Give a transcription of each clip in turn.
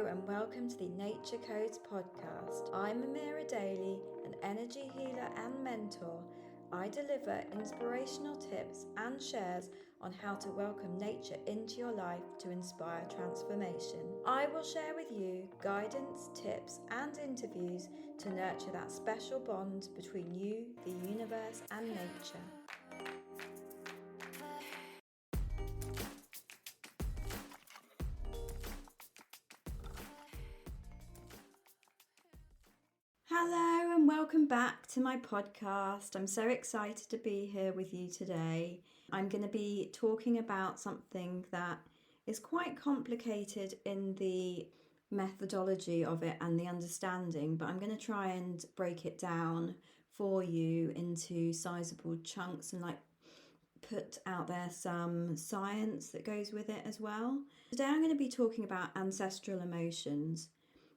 and welcome to the Nature Codes podcast. I'm Amira Daly, an energy healer and mentor. I deliver inspirational tips and shares on how to welcome nature into your life to inspire transformation. I will share with you guidance, tips, and interviews to nurture that special bond between you, the universe, and nature. Hello and welcome back to my podcast. I'm so excited to be here with you today. I'm going to be talking about something that is quite complicated in the methodology of it and the understanding, but I'm going to try and break it down for you into sizable chunks and put out there some science that goes with it as well. Today I'm going to be talking about ancestral emotions.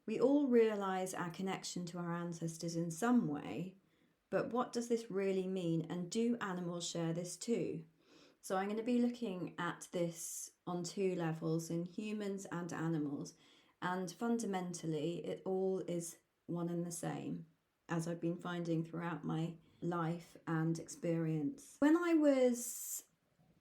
We all realise our connection to our ancestors in some way, but what does this really mean, and do animals share this too? So I'm going to be looking at this on two levels, in humans and animals, and fundamentally it all is one and the same, as I've been finding throughout my life and experience. When I was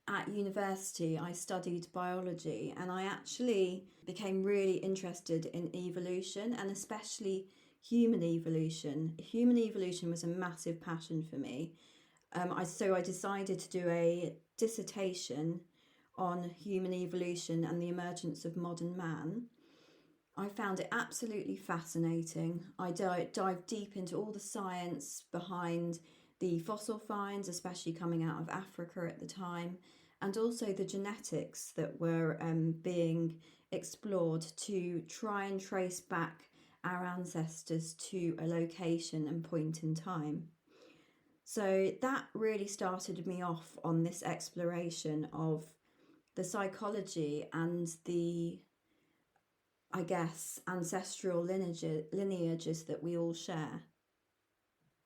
at university, I studied biology, and I actually became really interested in evolution, and especially human evolution. Human evolution was a massive passion for me. So I decided to do a dissertation on human evolution and the emergence of modern man. I found it absolutely fascinating. I dived deep into all the science behind the fossil finds, especially coming out of Africa at the time, and also the genetics that were being explored to try and trace back our ancestors to a location and point in time. So that really started me off on this exploration of the psychology and the, ancestral lineages that we all share.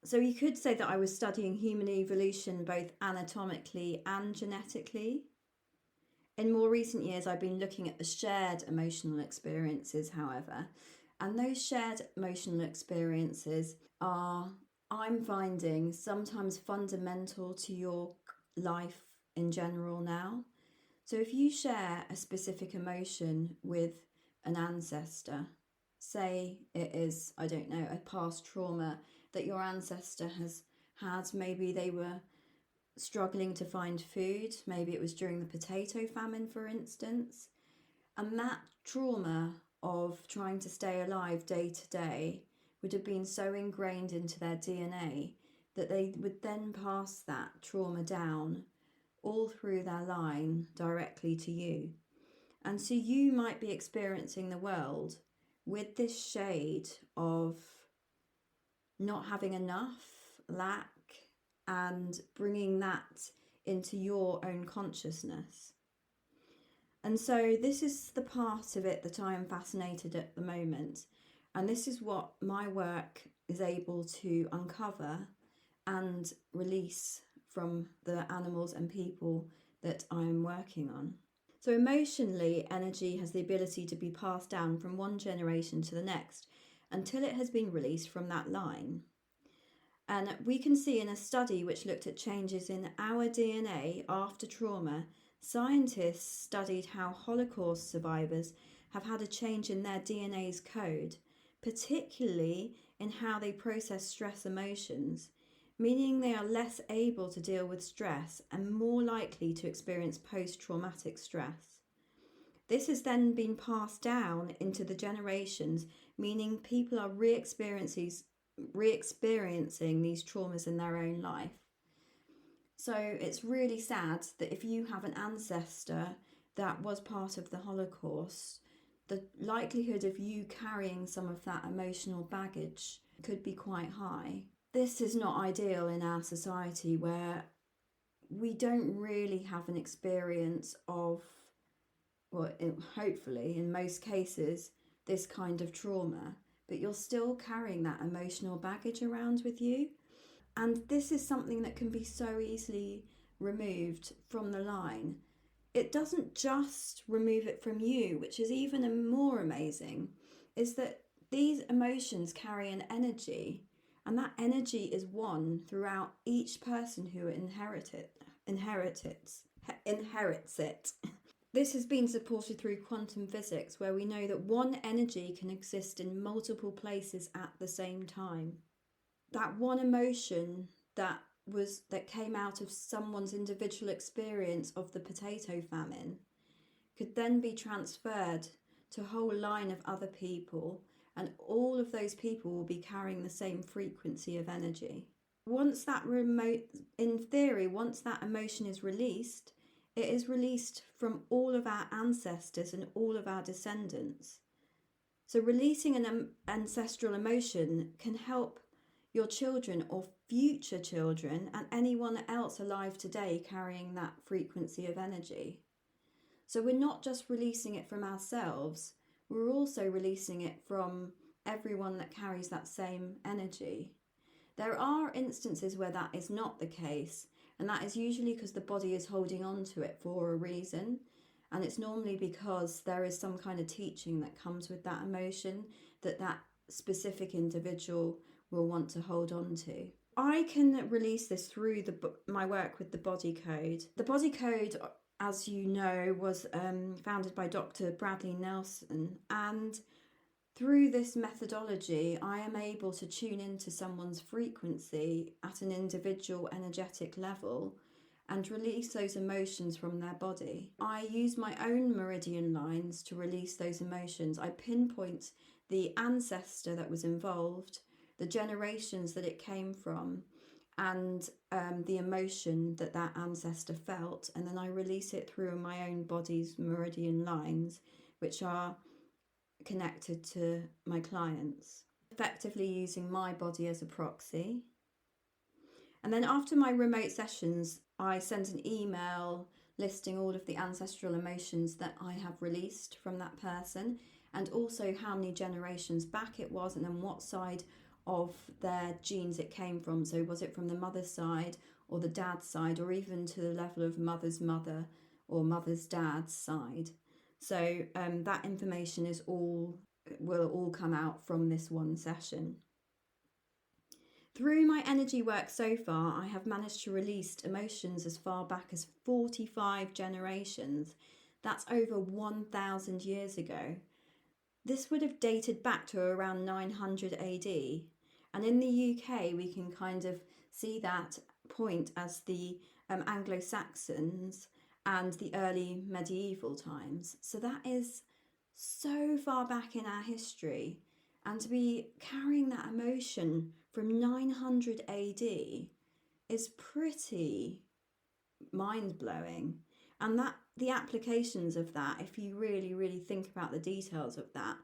So you could say that I was studying human evolution both anatomically and genetically. In more recent years, I've been looking at the shared emotional experiences, however, and those shared emotional experiences are, I'm finding, sometimes fundamental to your life in general now. So if you share a specific emotion with an ancestor, say it is, a past trauma that your ancestor has had. Maybe they were struggling to find food. Maybe it was during the potato famine, for instance. And that trauma of trying to stay alive day to day would have been so ingrained into their DNA that they would then pass that trauma down all through their line directly to you. And so you might be experiencing the world with this shade of not having enough, lack, and bringing that into your own consciousness. And so this is the part of it that I am fascinated at the moment. And this is what my work is able to uncover and release from the animals and people that I'm working on. So emotionally, energy has the ability to be passed down from one generation to the next until it has been released from that line. And we can see in a study which looked at changes in our DNA after trauma, scientists studied how Holocaust survivors have had a change in their DNA's code, particularly in how they process stress emotions, meaning they are less able to deal with stress and more likely to experience post-traumatic stress. This has then been passed down into the generations, meaning people are re-experiencing these traumas in their own life. So it's really sad that if you have an ancestor that was part of the Holocaust, the likelihood of you carrying some of that emotional baggage could be quite high. This is not ideal in our society, where we don't really have an experience of, hopefully in most cases, this kind of trauma, but you're still carrying that emotional baggage around with you. And this is something that can be so easily removed from the line. It doesn't just remove it from you, which is even more amazing. is that these emotions carry an energy, and that energy is one throughout each person who inherits it. This has been supported through quantum physics, where we know that one energy can exist in multiple places at the same time. That one emotion that came out of someone's individual experience of the potato famine could then be transferred to a whole line of other people, and all of those people will be carrying the same frequency of energy. Once that emotion is released, it is released from all of our ancestors and all of our descendants. So releasing an ancestral emotion can help your children or future children and anyone else alive today carrying that frequency of energy. So we're not just releasing it from ourselves, we're also releasing it from everyone that carries that same energy. There are instances where that is not the case, and that is usually because the body is holding on to it for a reason, and it's normally because there is some kind of teaching that comes with that emotion that specific individual will want to hold on to. I can release this through my work with the body code. The body code, as you know, was founded by Dr. Bradley Nelson, and through this methodology, I am able to tune into someone's frequency at an individual energetic level and release those emotions from their body. I use my own meridian lines to release those emotions. I pinpoint the ancestor that was involved, the generations that it came from, and the emotion that ancestor felt, and then I release it through my own body's meridian lines, which are connected to my clients, effectively using my body as a proxy. And then after my remote sessions, I send an email listing all of the ancestral emotions that I have released from that person, and also how many generations back it was, and then what side of their genes it came from. So was it from the mother's side or the dad's side, or even to the level of mother's mother or mother's dad's side. So that information will all come out from this one session. Through my energy work so far, I have managed to release emotions as far back as 45 generations. That's over 1,000 years ago. This would have dated back to around 900 AD. And in the UK, we can kind of see that point as the Anglo-Saxons and the early medieval times. So that is so far back in our history. And to be carrying that emotion from 900 AD is pretty mind-blowing. And that the applications of that, if you really, really think about the details of that,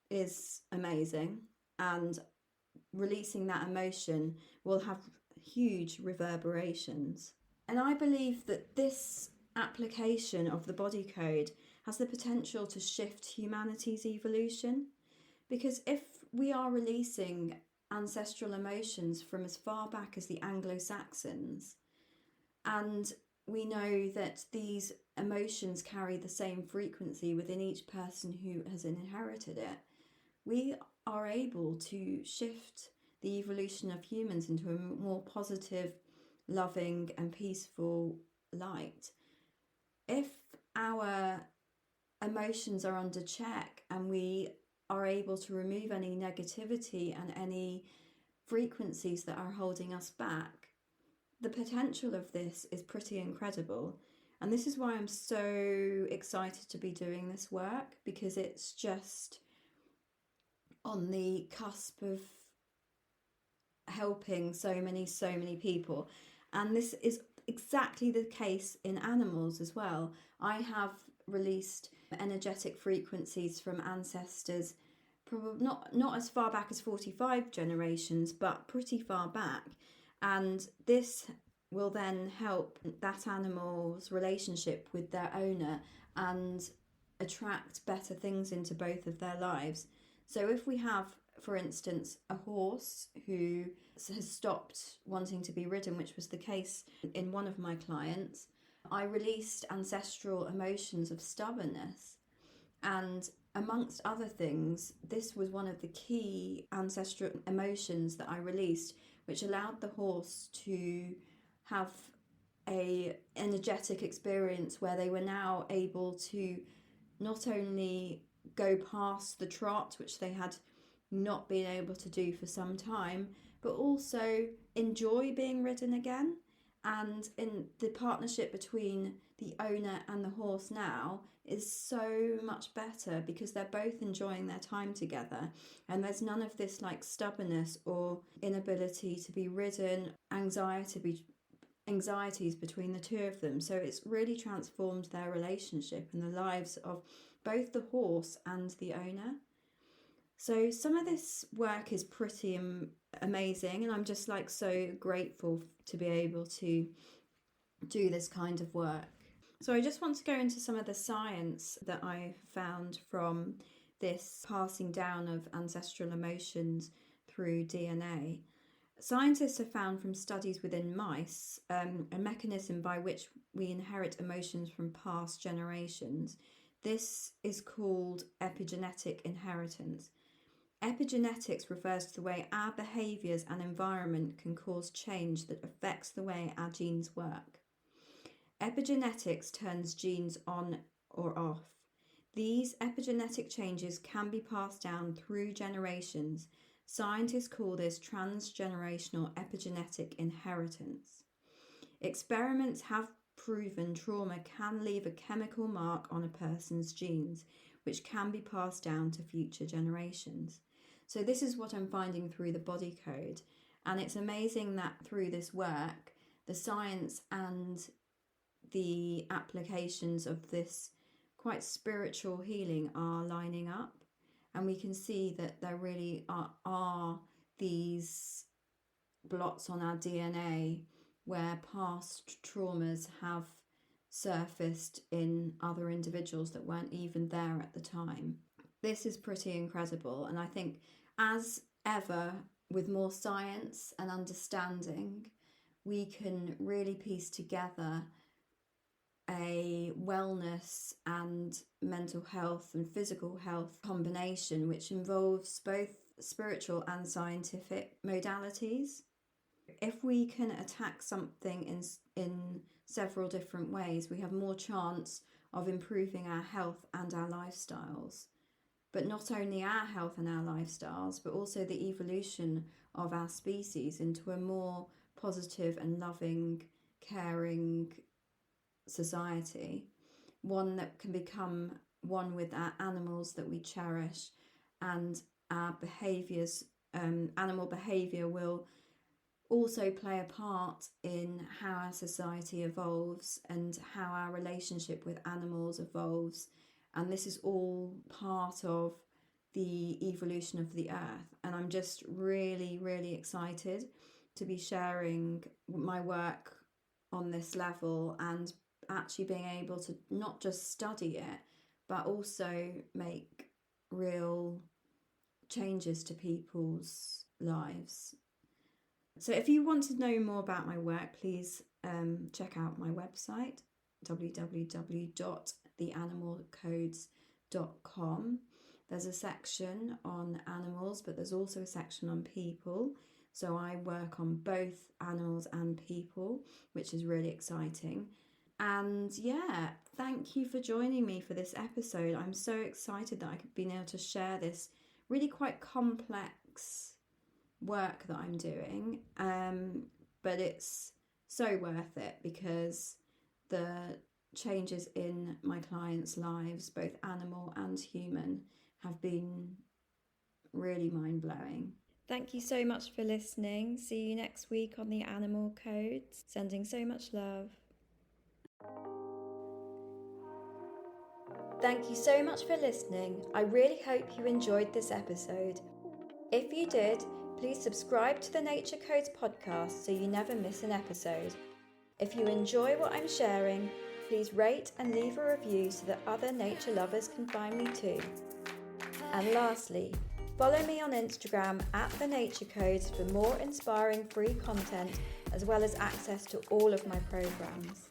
is amazing. And releasing that emotion will have huge reverberations. And I believe that this application of the body code has the potential to shift humanity's evolution, because if we are releasing ancestral emotions from as far back as the Anglo-Saxons, and we know that these emotions carry the same frequency within each person who has inherited it, we are able to shift the evolution of humans into a more positive, loving and peaceful light. If our emotions are under check and we are able to remove any negativity and any frequencies that are holding us back, the potential of this is pretty incredible. And this is why I'm so excited to be doing this work, because it's just on the cusp of helping so many people. And this is exactly the case in animals as well. I have released energetic frequencies from ancestors, probably not as far back as 45 generations, but pretty far back. And this will then help that animal's relationship with their owner and attract better things into both of their lives. So if we have, for instance, a horse who has stopped wanting to be ridden, which was the case in one of my clients, I released ancestral emotions of stubbornness. And amongst other things, this was one of the key ancestral emotions that I released, which allowed the horse to have a energetic experience where they were now able to not only go past the trot, which they had not been able to do for some time, but also enjoy being ridden again. And in the partnership between the owner and the horse now is so much better because they're both enjoying their time together, and there's none of this like stubbornness or inability to be ridden, anxieties between the two of them. So it's really transformed their relationship and the lives of both the horse and the owner. So some of this work is pretty amazing, and I'm just like so grateful to be able to do this kind of work. So I just want to go into some of the science that I found from this passing down of ancestral emotions through DNA. Scientists have found from studies within mice a mechanism by which we inherit emotions from past generations. This is called epigenetic inheritance. Epigenetics refers to the way our behaviours and environment can cause change that affects the way our genes work. Epigenetics turns genes on or off. These epigenetic changes can be passed down through generations. Scientists call this transgenerational epigenetic inheritance. Experiments have proven trauma can leave a chemical mark on a person's genes, which can be passed down to future generations. So this is what I'm finding through the body code, and it's amazing that through this work, the science and the applications of this quite spiritual healing are lining up, and we can see that there really are these blots on our DNA where past traumas have surfaced in other individuals that weren't even there at the time. This is pretty incredible, and I think as ever with more science and understanding, we can really piece together a wellness and mental health and physical health combination which involves both spiritual and scientific modalities. If we can attack something in several different ways, we have more chance of improving our health and our lifestyles. But not only our health and our lifestyles, but also the evolution of our species into a more positive and loving, caring society, one that can become one with our animals that we cherish, and our behaviours, animal behaviour will also play a part in how our society evolves and how our relationship with animals evolves. And this is all part of the evolution of the earth. And I'm just really, really excited to be sharing my work on this level and actually being able to not just study it, but also make real changes to people's lives. So if you want to know more about my work, please check out my website, www.theanimalcodes.com. There's a section on animals, but there's also a section on people. So I work on both animals and people, which is really exciting. And yeah, thank you for joining me for this episode. I'm so excited that I've been able to share this really quite complex work that I'm doing. But it's so worth it because the changes in my clients' lives, both animal and human, have been really mind-blowing. Thank you so much for listening. See you next week on the Animal Codes. Sending so much love. Thank you so much for listening. I really hope you enjoyed this episode. If you did, please subscribe to the Nature Codes podcast so you never miss an episode. If you enjoy what I'm sharing, please rate and leave a review so that other nature lovers can find me too. And lastly, follow me on Instagram @The Nature Codes for more inspiring free content as well as access to all of my programs.